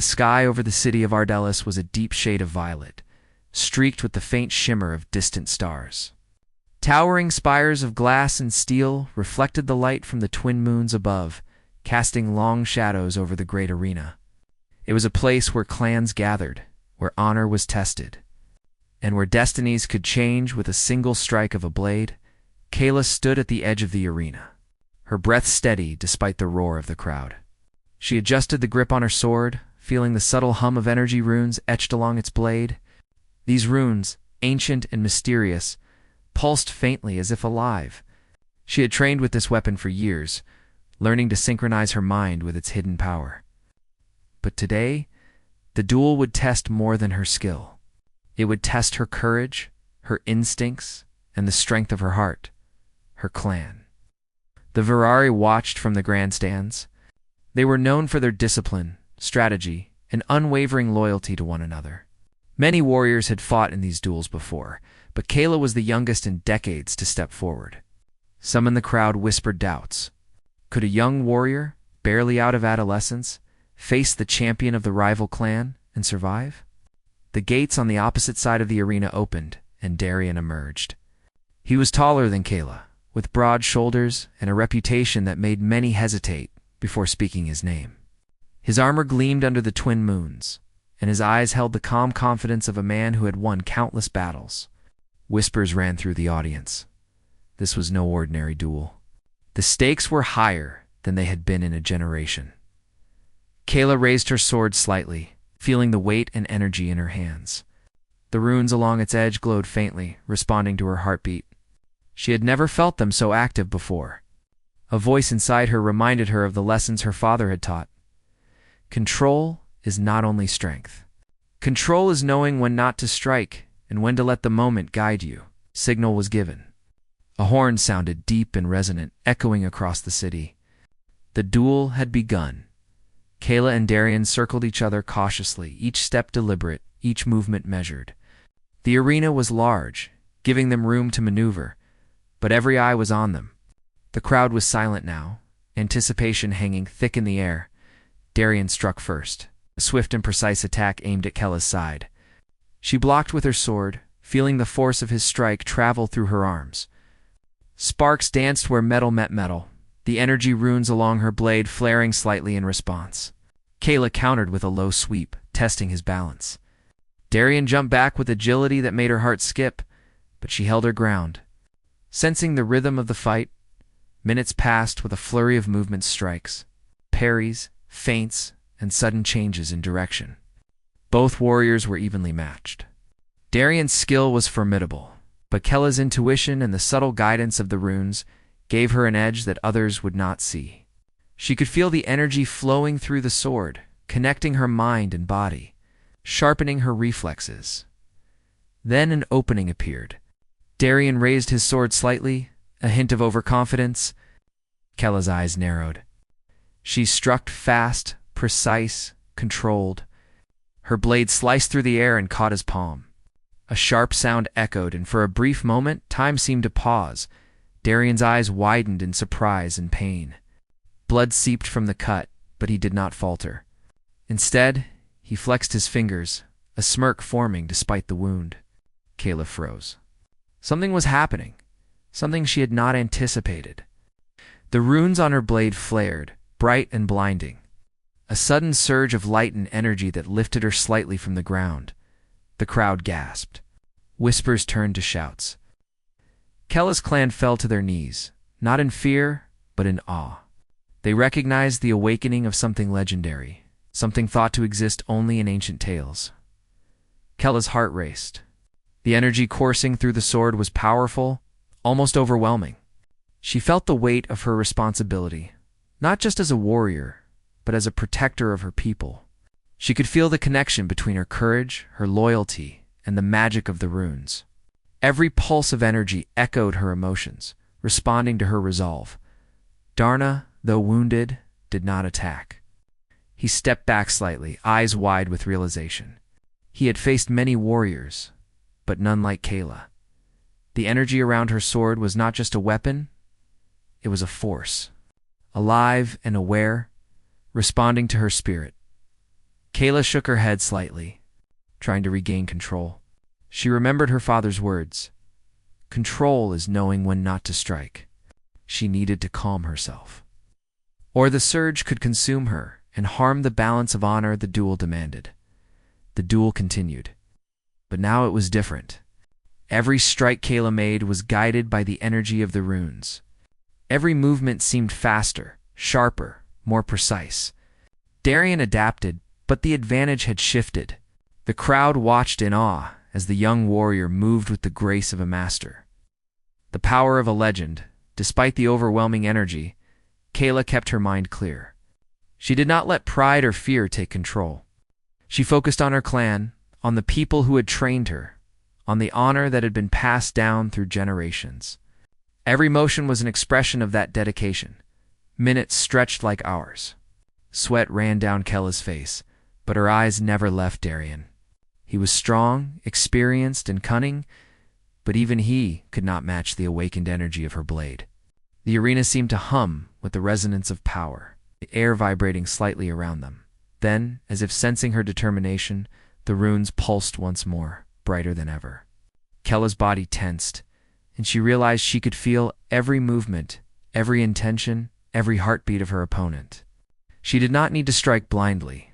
The sky over the city of Ardellis was a deep shade of violet, streaked with the faint shimmer of distant stars. Towering spires of glass and steel reflected the light from the twin moons above, casting long shadows over the great arena. It was a place where clans gathered, where honor was tested, and where destinies could change with a single strike of a blade. Kayla stood at the edge of the arena, her breath steady despite the roar of the crowd. She adjusted the grip on her sword, feeling the subtle hum of energy runes etched along its blade. These runes, ancient and mysterious, pulsed faintly as if alive. She had trained with this weapon for years, learning to synchronize her mind with its hidden power. But today, the duel would test more than her skill. It would test her courage, her instincts, and the strength of her heart, her clan. The Virari watched from the grandstands. They were known for their discipline, strategy, and unwavering loyalty to one another. Many warriors had fought in these duels before, but Kayla was the youngest in decades to step forward. Some in the crowd whispered doubts. Could a young warrior, barely out of adolescence, face the champion of the rival clan and survive? The gates on the opposite side of the arena opened, and Darian emerged. He was taller than Kayla, with broad shoulders and a reputation that made many hesitate before speaking his name. His armor gleamed under the twin moons, and his eyes held the calm confidence of a man who had won countless battles. Whispers ran through the audience. This was no ordinary duel. The stakes were higher than they had been in a generation. Kayla raised her sword slightly, feeling the weight and energy in her hands. The runes along its edge glowed faintly, responding to her heartbeat. She had never felt them so active before. A voice inside her reminded her of the lessons her father had taught. Control is not only strength. Control is knowing when not to strike and when to let the moment guide you. Signal was given. A horn sounded deep and resonant, echoing across the city. The duel had begun. Kayla and Darian circled each other cautiously, each step deliberate, each movement measured. The arena was large, giving them room to maneuver, but every eye was on them. The crowd was silent now, anticipation hanging thick in the air. Darian struck first, a swift and precise attack aimed at Kayla's side. She blocked with her sword, feeling the force of his strike travel through her arms. Sparks danced where metal met metal, the energy runes along her blade flaring slightly in response. Kayla countered with a low sweep, testing his balance. Darian jumped back with agility that made her heart skip, but she held her ground. Sensing the rhythm of the fight, minutes passed with a flurry of movement strikes, parries, feints, and sudden changes in direction. Both warriors were evenly matched. Darian's skill was formidable, but Kayla's intuition and the subtle guidance of the runes gave her an edge that others would not see. She could feel the energy flowing through the sword, connecting her mind and body, sharpening her reflexes. Then an opening appeared. Darian raised his sword slightly, a hint of overconfidence. Kayla's eyes narrowed. She struck fast, precise, controlled. Her blade sliced through the air and caught his palm. A sharp sound echoed, and for a brief moment, time seemed to pause. Darian's eyes widened in surprise and pain. Blood seeped from the cut, but he did not falter. Instead, he flexed his fingers, a smirk forming despite the wound. Kayla froze. Something was happening, something she had not anticipated. The runes on her blade flared, bright and blinding. A sudden surge of light and energy that lifted her slightly from the ground. The crowd gasped. Whispers turned to shouts. Kayla's clan fell to their knees, not in fear, but in awe. They recognized the awakening of something legendary, something thought to exist only in ancient tales. Kayla's heart raced. The energy coursing through the sword was powerful, almost overwhelming. She felt the weight of her responsibility, not just as a warrior, but as a protector of her people. She could feel the connection between her courage, her loyalty, and the magic of the runes. Every pulse of energy echoed her emotions, responding to her resolve. Darna, though wounded, did not attack. He stepped back slightly, eyes wide with realization. He had faced many warriors, but none like Kayla. The energy around her sword was not just a weapon, it was a force. Alive and aware, responding to her spirit. Kayla shook her head slightly, trying to regain control. She remembered her father's words. Control is knowing when not to strike. She needed to calm herself, or the surge could consume her and harm the balance of honor the duel demanded. The duel continued, but now it was different. Every strike Kayla made was guided by the energy of the runes. Every movement seemed faster, sharper, more precise. Darian adapted, but the advantage had shifted. The crowd watched in awe as the young warrior moved with the grace of a master. The power of a legend. Despite the overwhelming energy, Kayla kept her mind clear. She did not let pride or fear take control. She focused on her clan, on the people who had trained her, on the honor that had been passed down through generations. Every motion was an expression of that dedication. Minutes stretched like hours. Sweat ran down Kayla's face, but her eyes never left Darian. He was strong, experienced, and cunning, but even he could not match the awakened energy of her blade. The arena seemed to hum with the resonance of power, the air vibrating slightly around them. Then, as if sensing her determination, the runes pulsed once more, brighter than ever. Kayla's body tensed, and she realized she could feel every movement, every intention, every heartbeat of her opponent. She did not need to strike blindly.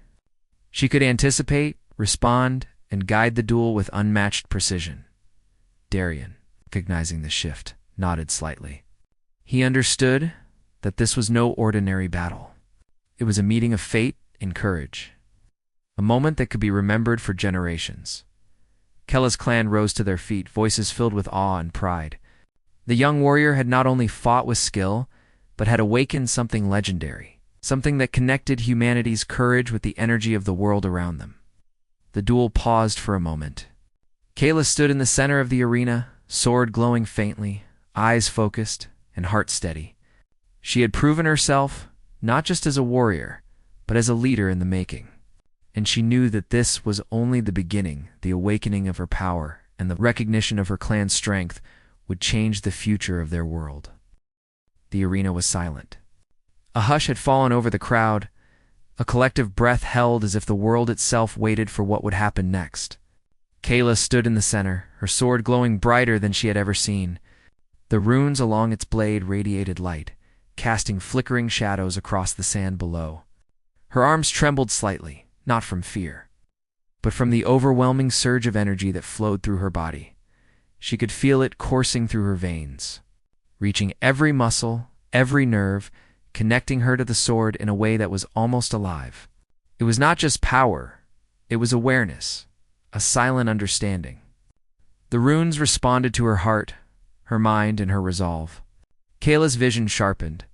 She could anticipate, respond, and guide the duel with unmatched precision. Darian, recognizing the shift, nodded slightly. He understood that this was no ordinary battle. It was a meeting of fate and courage, a moment that could be remembered for generations. Kayla's clan rose to their feet, voices filled with awe and pride. The young warrior had not only fought with skill, but had awakened something legendary, something that connected humanity's courage with the energy of the world around them. The duel paused for a moment. Kayla stood in the center of the arena, sword glowing faintly, eyes focused, and heart steady. She had proven herself, not just as a warrior, but as a leader in the making. And she knew that this was only the beginning. The awakening of her power and the recognition of her clan's strength would change the future of their world. The arena was silent. A hush had fallen over the crowd, a collective breath held as if the world itself waited for what would happen next. Kayla stood in the center, her sword glowing brighter than she had ever seen. The runes along its blade radiated light, casting flickering shadows across the sand below. Her arms trembled slightly, not from fear, but from the overwhelming surge of energy that flowed through her body. She could feel it coursing through her veins, reaching every muscle, every nerve, connecting her to the sword in a way that was almost alive. It was not just power, it was awareness, a silent understanding. The runes responded to her heart, her mind, and her resolve. Kayla's vision sharpened.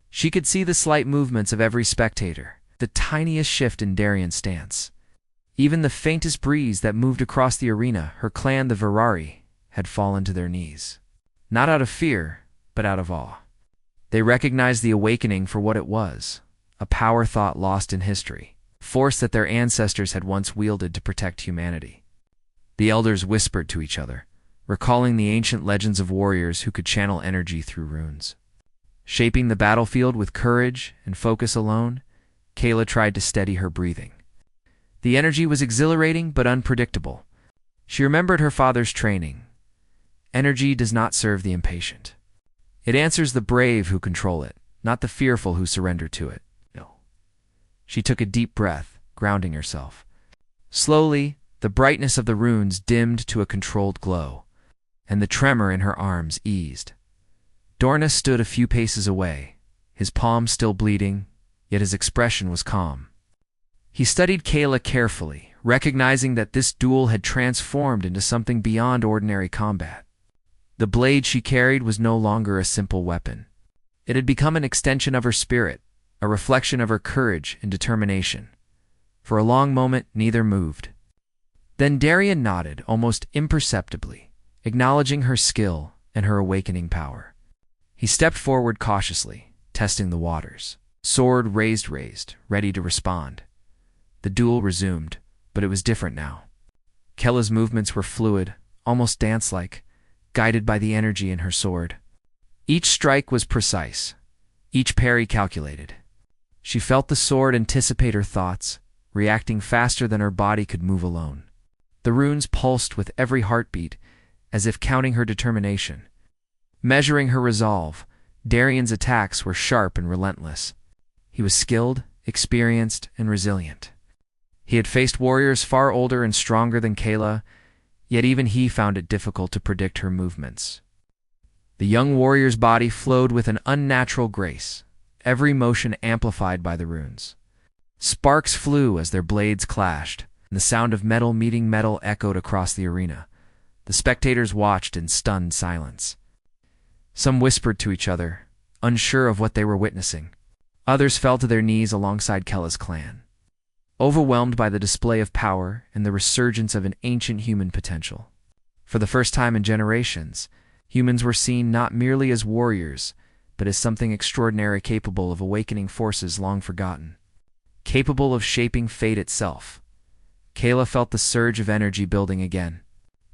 She could see the slight movements of every spectator, the tiniest shift in Darian's stance. Even the faintest breeze that moved across the arena, her clan, the Virari, had fallen to their knees. Not out of fear, but out of awe. They recognized the awakening for what it was, a power thought lost in history, force that their ancestors had once wielded to protect humanity. The elders whispered to each other, recalling the ancient legends of warriors who could channel energy through runes. Shaping the battlefield with courage and focus alone, Kayla tried to steady her breathing. The energy was exhilarating but unpredictable. She remembered her father's training. Energy does not serve the impatient. It answers the brave who control it, not the fearful who surrender to it. No. She took a deep breath, grounding herself. Slowly, the brightness of the runes dimmed to a controlled glow, and the tremor in her arms eased. Dorna stood a few paces away, his palm still bleeding, yet his expression was calm. He studied Kayla carefully, recognizing that this duel had transformed into something beyond ordinary combat. The blade she carried was no longer a simple weapon. It had become an extension of her spirit, a reflection of her courage and determination. For a long moment, neither moved. Then Darian nodded, almost imperceptibly, acknowledging her skill and her awakening power. He stepped forward cautiously, testing the waters. Sword raised, ready to respond. The duel resumed, but it was different now. Kayla's movements were fluid, almost dance-like, guided by the energy in her sword. Each strike was precise, each parry calculated. She felt the sword anticipate her thoughts, reacting faster than her body could move alone. The runes pulsed with every heartbeat, as if counting her determination. Measuring her resolve, Darian's attacks were sharp and relentless. He was skilled, experienced, and resilient. He had faced warriors far older and stronger than Kayla, yet even he found it difficult to predict her movements. The young warrior's body flowed with an unnatural grace, every motion amplified by the runes. Sparks flew as their blades clashed, and the sound of metal meeting metal echoed across the arena. The spectators watched in stunned silence. Some whispered to each other, unsure of what they were witnessing. Others fell to their knees alongside Kella's clan, overwhelmed by the display of power and the resurgence of an ancient human potential. For the first time in generations, humans were seen not merely as warriors, but as something extraordinary capable of awakening forces long forgotten, capable of shaping fate itself. Kayla felt the surge of energy building again.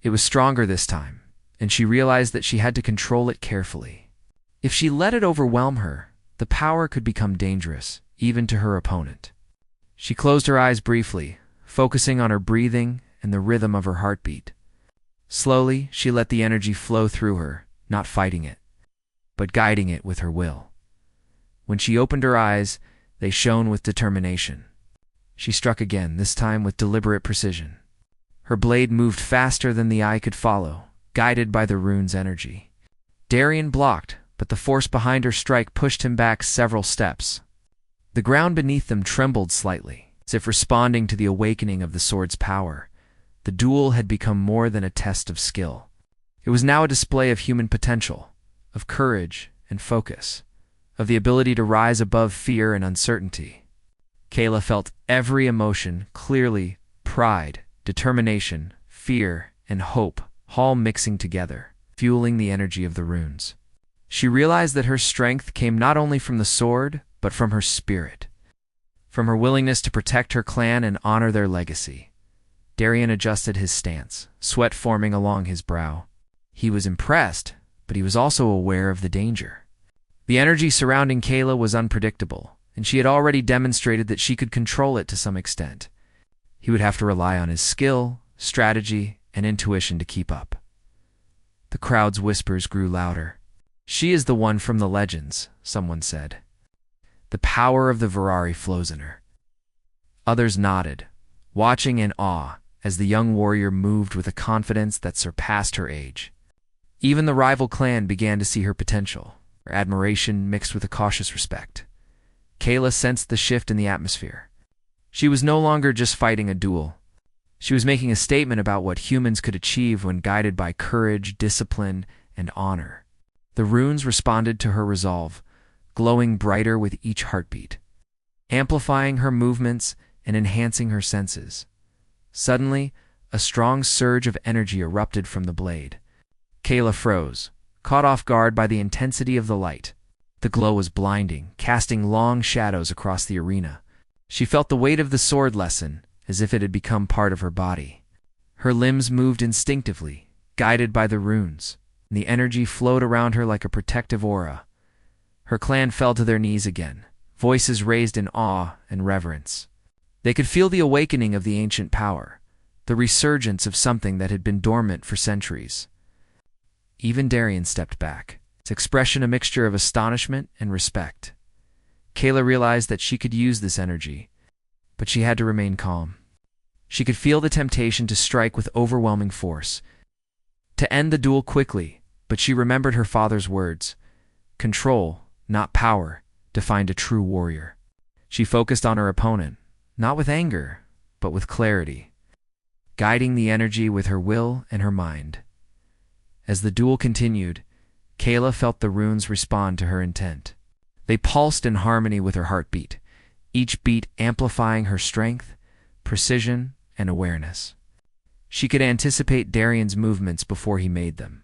It was stronger this time, and she realized that she had to control it carefully. If she let it overwhelm her, the power could become dangerous, even to her opponent. She closed her eyes briefly, focusing on her breathing and the rhythm of her heartbeat. Slowly, she let the energy flow through her, not fighting it, but guiding it with her will. When she opened her eyes, they shone with determination. She struck again, this time with deliberate precision. Her blade moved faster than the eye could follow, guided by the rune's energy. Darian blocked, but the force behind her strike pushed him back several steps. The ground beneath them trembled slightly, as if responding to the awakening of the sword's power. The duel had become more than a test of skill. It was now a display of human potential, of courage and focus, of the ability to rise above fear and uncertainty. Kayla felt every emotion clearly: pride, determination, fear, and hope, all mixing together, fueling the energy of the runes. She realized that her strength came not only from the sword, but from her spirit, from her willingness to protect her clan and honor their legacy. Darian adjusted his stance, sweat forming along his brow. He was impressed, but he was also aware of the danger. The energy surrounding Kayla was unpredictable, and she had already demonstrated that she could control it to some extent. He would have to rely on his skill, strategy, and intuition to keep up. The crowd's whispers grew louder. "She is the one from the legends," someone said. "The power of the Virari flows in her." Others nodded, watching in awe as the young warrior moved with a confidence that surpassed her age. Even the rival clan began to see her potential, her admiration mixed with a cautious respect. Kayla sensed the shift in the atmosphere. She was no longer just fighting a duel. She was making a statement about what humans could achieve when guided by courage, discipline, and honor. The runes responded to her resolve, glowing brighter with each heartbeat, amplifying her movements and enhancing her senses. Suddenly, a strong surge of energy erupted from the blade. Kayla froze, caught off guard by the intensity of the light. The glow was blinding, casting long shadows across the arena. She felt the weight of the sword lessen, as if it had become part of her body. Her limbs moved instinctively, guided by the runes, and the energy flowed around her like a protective aura. Her clan fell to their knees again, voices raised in awe and reverence. They could feel the awakening of the ancient power, the resurgence of something that had been dormant for centuries. Even Darian stepped back, its expression a mixture of astonishment and respect. Kayla realized that she could use this energy, but she had to remain calm. She could feel the temptation to strike with overwhelming force, to end the duel quickly, but she remembered her father's words. Control, not power, defined a true warrior. She focused on her opponent, not with anger, but with clarity, guiding the energy with her will and her mind. As the duel continued, Kayla felt the runes respond to her intent. They pulsed in harmony with her heartbeat, each beat amplifying her strength, precision, and awareness. She could anticipate Darian's movements before he made them,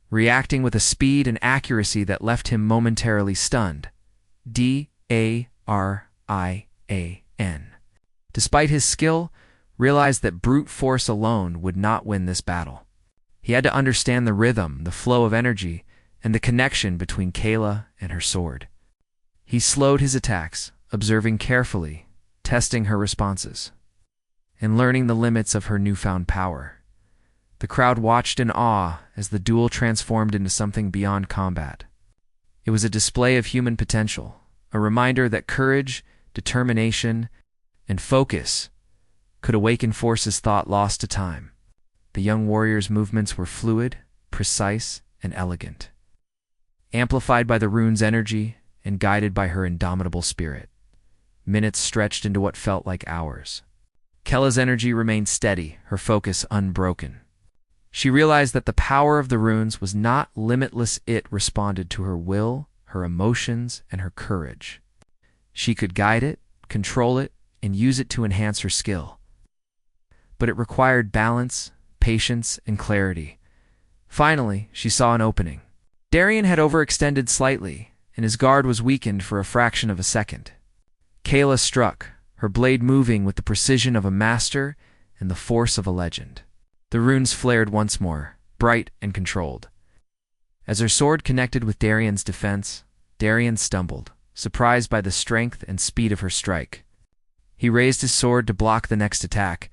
reacting with a speed and accuracy that left him momentarily stunned. Darian, despite his skill, realized that brute force alone would not win this battle. He had to understand the rhythm, the flow of energy, and the connection between Kayla and her sword. He slowed his attacks, observing carefully, testing her responses, and learning the limits of her newfound power. The crowd watched in awe as the duel transformed into something beyond combat. It was a display of human potential, a reminder that courage, determination, and focus could awaken forces thought lost to time. The young warrior's movements were fluid, precise, and elegant, amplified by the rune's energy and guided by her indomitable spirit. Minutes stretched into what felt like hours. Kella's energy remained steady, her focus unbroken. She realized that the power of the runes was not limitless. It responded to her will, her emotions, and her courage. She could guide it, control it, and use it to enhance her skill. But it required balance, patience, and clarity. Finally, she saw an opening. Darian had overextended slightly, and his guard was weakened for a fraction of a second. Kayla struck, her blade moving with the precision of a master and the force of a legend. The runes flared once more, bright and controlled. As her sword connected with Darian's defense, Darian stumbled, surprised by the strength and speed of her strike. He raised his sword to block the next attack,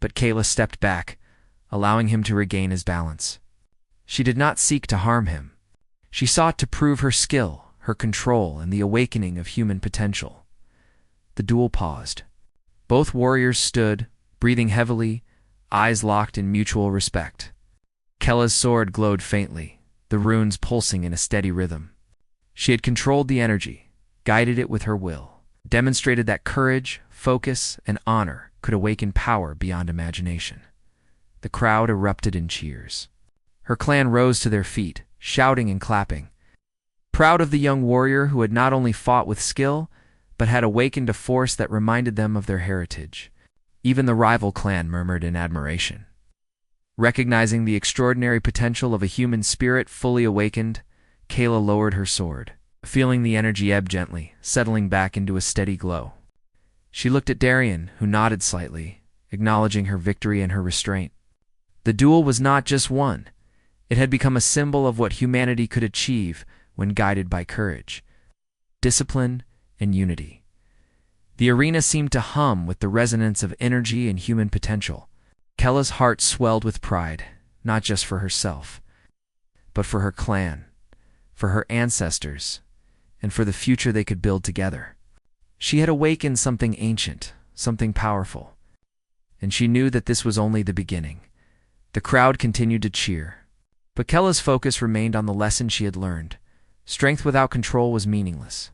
but Kayla stepped back, allowing him to regain his balance. She did not seek to harm him. She sought to prove her skill, her control, and the awakening of human potential. The duel paused. Both warriors stood, breathing heavily, eyes locked in mutual respect. Kella's sword glowed faintly, the runes pulsing in a steady rhythm. She had controlled the energy, guided it with her will, demonstrated that courage, focus, and honor could awaken power beyond imagination. The crowd erupted in cheers. Her clan rose to their feet, shouting and clapping, proud of the young warrior who had not only fought with skill, but had awakened a force that reminded them of their heritage. Even the rival clan murmured in admiration. Recognizing the extraordinary potential of a human spirit fully awakened, Kayla lowered her sword, feeling the energy ebb gently, settling back into a steady glow. She looked at Darian, who nodded slightly, acknowledging her victory and her restraint. The duel was not just won. It had become a symbol of what humanity could achieve when guided by courage, discipline, and unity. The arena seemed to hum with the resonance of energy and human potential. Kella's heart swelled with pride, not just for herself, but for her clan, for her ancestors, and for the future they could build together. She had awakened something ancient, something powerful, and she knew that this was only the beginning. The crowd continued to cheer, but Kella's focus remained on the lesson she had learned. Strength without control was meaningless.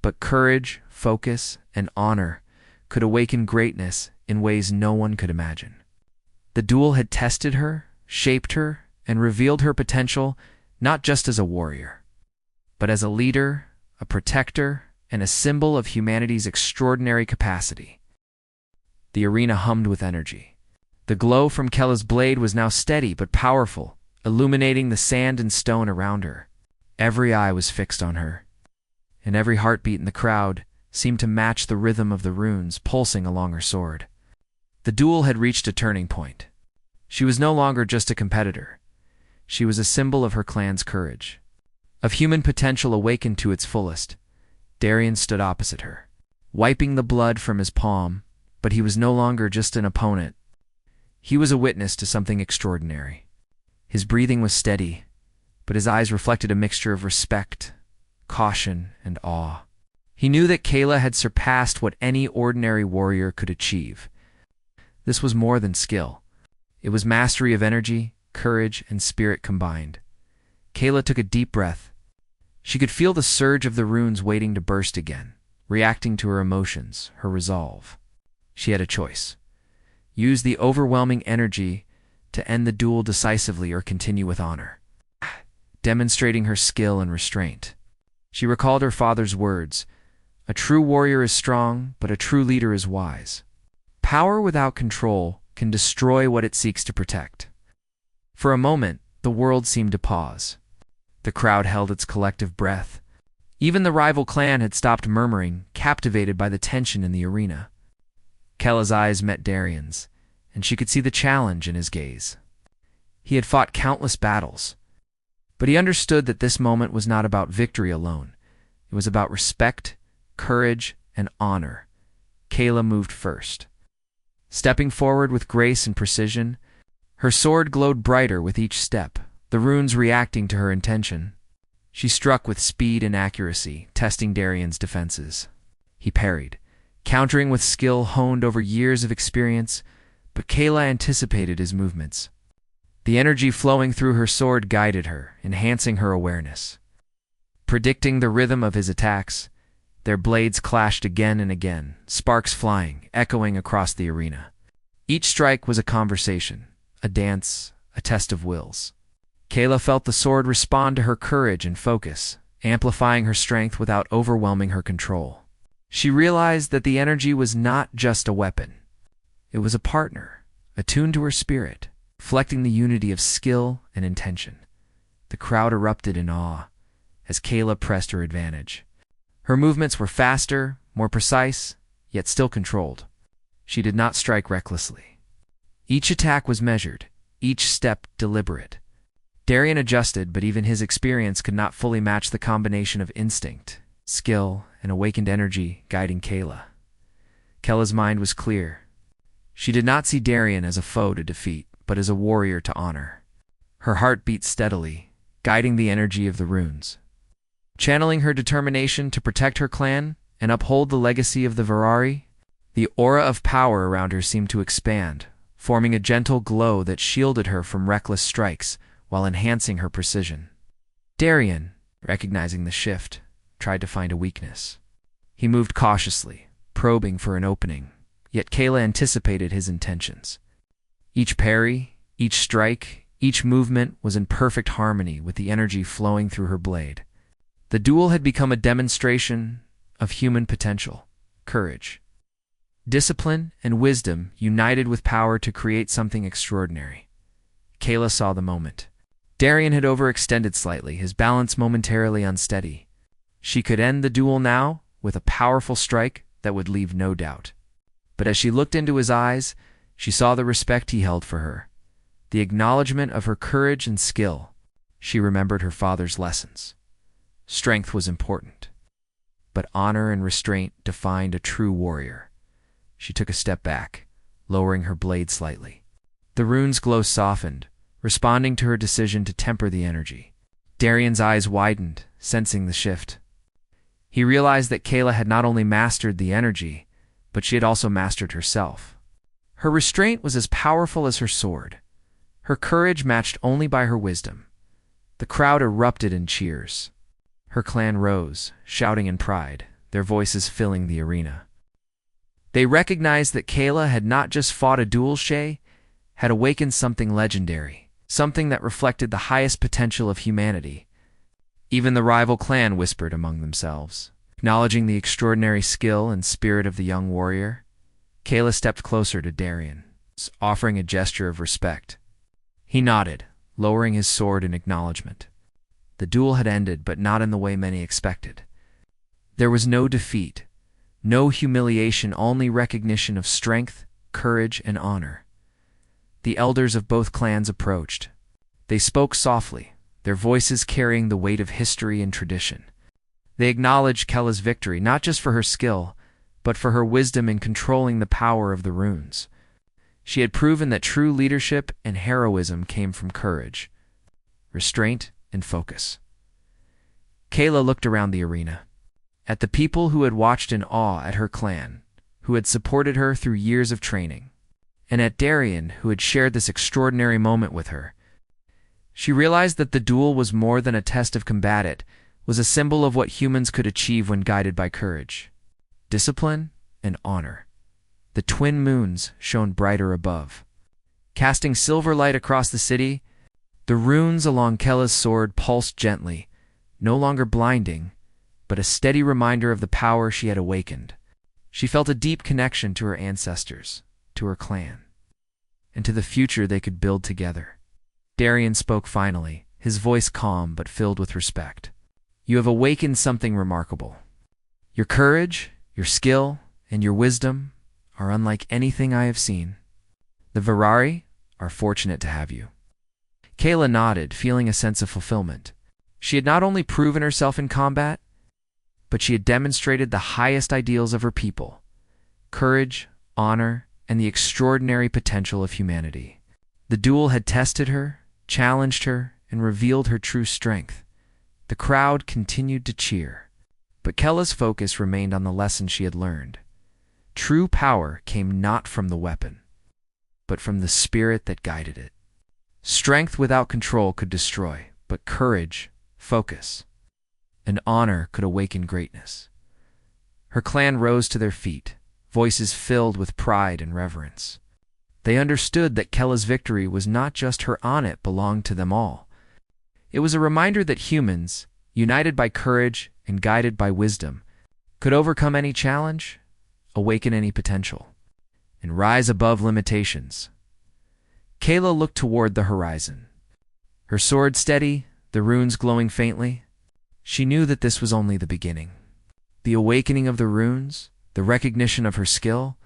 But courage, focus, and honor could awaken greatness in ways no one could imagine. The duel had tested her, shaped her, and revealed her potential not just as a warrior, but as a leader, a protector, and a symbol of humanity's extraordinary capacity. The arena hummed with energy. The glow from Kella's blade was now steady but powerful, illuminating the sand and stone around her. Every eye was fixed on her, and every heartbeat in the crowd seemed to match the rhythm of the runes pulsing along her sword. The duel had reached a turning point. She was no longer just a competitor. She was a symbol of her clan's courage, of human potential awakened to its fullest. Darian stood opposite her, wiping the blood from his palm, but he was no longer just an opponent. He was a witness to something extraordinary. His breathing was steady, but his eyes reflected a mixture of respect, caution, and awe. He knew that Kayla had surpassed what any ordinary warrior could achieve. This was more than skill. It was mastery of energy, courage, and spirit combined. Kayla took a deep breath. She could feel the surge of the runes waiting to burst again, reacting to her emotions, her resolve. She had a choice. Use the overwhelming energy to end the duel decisively or continue with honor, demonstrating her skill and restraint. She recalled her father's words, "A true warrior is strong, but a true leader is wise." Power without control can destroy what it seeks to protect. For a moment, the world seemed to pause. The crowd held its collective breath. Even the rival clan had stopped murmuring, captivated by the tension in the arena. Kella's eyes met Darian's, and she could see the challenge in his gaze. He had fought countless battles, but he understood that this moment was not about victory alone. It was about respect, courage, and honor. Kayla moved first. Stepping forward with grace and precision, her sword glowed brighter with each step, the runes reacting to her intention. She struck with speed and accuracy, testing Darian's defenses. He parried, countering with skill honed over years of experience, but Kayla anticipated his movements. The energy flowing through her sword guided her, enhancing her awareness. Predicting the rhythm of his attacks, their blades clashed again and again, sparks flying, echoing across the arena. Each strike was a conversation, a dance, a test of wills. Kayla felt the sword respond to her courage and focus, amplifying her strength without overwhelming her control. She realized that the energy was not just a weapon. It was a partner, attuned to her spirit, reflecting the unity of skill and intention. The crowd erupted in awe as Kayla pressed her advantage. Her movements were faster, more precise, yet still controlled. She did not strike recklessly. Each attack was measured, each step deliberate. Darian adjusted, but even his experience could not fully match the combination of instinct, skill, and awakened energy guiding Kayla. Kayla's mind was clear. She did not see Darian as a foe to defeat, but as a warrior to honor. Her heart beat steadily, guiding the energy of the runes. Channeling her determination to protect her clan and uphold the legacy of the Verari, the aura of power around her seemed to expand, forming a gentle glow that shielded her from reckless strikes while enhancing her precision. Darian, recognizing the shift, tried to find a weakness. He moved cautiously, probing for an opening, yet Kayla anticipated his intentions. Each parry, each strike, each movement was in perfect harmony with the energy flowing through her blade. The duel had become a demonstration of human potential, courage, discipline, and wisdom united with power to create something extraordinary. Kayla saw the moment. Darian had overextended slightly, his balance momentarily unsteady. She could end the duel now with a powerful strike that would leave no doubt. But as she looked into his eyes, she saw the respect he held for her, the acknowledgement of her courage and skill. She remembered her father's lessons. Strength was important, but honor and restraint defined a true warrior. She took a step back, lowering her blade slightly. The rune's glow softened, responding to her decision to temper the energy. Darian's eyes widened, sensing the shift. He realized that Kayla had not only mastered the energy, but she had also mastered herself. Her restraint was as powerful as her sword, her courage matched only by her wisdom. The crowd erupted in cheers. Her clan rose, shouting in pride, their voices filling the arena. They recognized that Kayla had not just fought a duel, she had awakened something legendary, something that reflected the highest potential of humanity. Even the rival clan whispered among themselves, acknowledging the extraordinary skill and spirit of the young warrior. Kayla stepped closer to Darian, offering a gesture of respect. He nodded, lowering his sword in acknowledgement. The duel had ended, but not in the way many expected. There was no defeat, no humiliation, only recognition of strength, courage, and honor. The elders of both clans approached. They spoke softly, their voices carrying the weight of history and tradition. They acknowledged Kayla's victory, not just for her skill, but for her wisdom in controlling the power of the runes. She had proven that true leadership and heroism came from courage, restraint, and focus. Kayla looked around the arena, at the people who had watched in awe at her clan, who had supported her through years of training, and at Darian, who had shared this extraordinary moment with her. She realized that the duel was more than a test of combat. It was a symbol of what humans could achieve when guided by courage, discipline, and honor. The twin moons shone brighter above, casting silver light across the city. The runes along Kayla's sword pulsed gently, no longer blinding, but a steady reminder of the power she had awakened. She felt a deep connection to her ancestors, to her clan, and to the future they could build together. Darian spoke finally, his voice calm but filled with respect. You have awakened something remarkable. Your courage, your skill, and your wisdom are unlike anything I have seen. The Verari are fortunate to have you. Kayla nodded, feeling a sense of fulfillment. She had not only proven herself in combat, but she had demonstrated the highest ideals of her people, courage, honor, and the extraordinary potential of humanity. The duel had tested her, challenged her, and revealed her true strength. The crowd continued to cheer, but Kella's focus remained on the lesson she had learned. True power came not from the weapon, but from the spirit that guided it. Strength without control could destroy, but courage, focus, and honor could awaken greatness. Her clan rose to their feet, voices filled with pride and reverence. They understood that Kella's victory was not just her own, it belonged to them all. It was a reminder that humans, united by courage and guided by wisdom, could overcome any challenge, awaken any potential, and rise above limitations. Kayla looked toward the horizon. Her sword steady, the runes glowing faintly. She knew that this was only the beginning. The awakening of the runes, the recognition of her skill,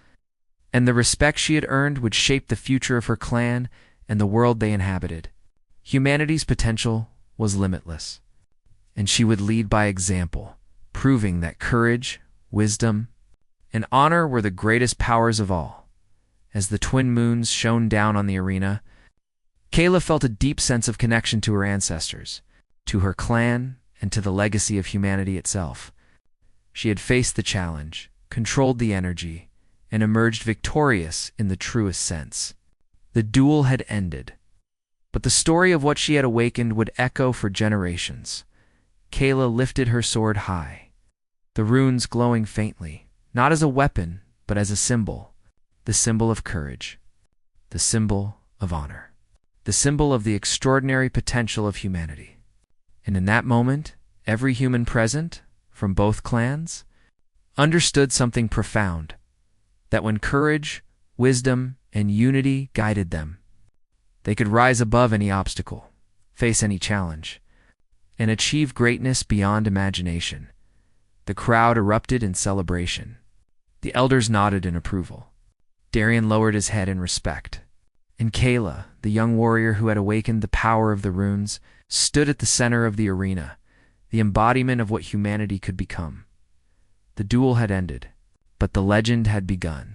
and the respect she had earned would shape the future of her clan and the world they inhabited. Humanity's potential was limitless, and she would lead by example, proving that courage, wisdom, and honor were the greatest powers of all. As the twin moons shone down on the arena, Kayla felt a deep sense of connection to her ancestors, to her clan, and to the legacy of humanity itself. She had faced the challenge, controlled the energy, and emerged victorious in the truest sense. The duel had ended, but the story of what she had awakened would echo for generations. Kayla lifted her sword high, the runes glowing faintly, not as a weapon, but as a symbol. The symbol of courage, the symbol of honor, the symbol of the extraordinary potential of humanity. And in that moment, every human present, from both clans, understood something profound, that when courage, wisdom, and unity guided them, they could rise above any obstacle, face any challenge, and achieve greatness beyond imagination. The crowd erupted in celebration. The elders nodded in approval. Darian lowered his head in respect, and Kayla, the young warrior who had awakened the power of the runes, stood at the center of the arena, the embodiment of what humanity could become. The duel had ended, but the legend had begun.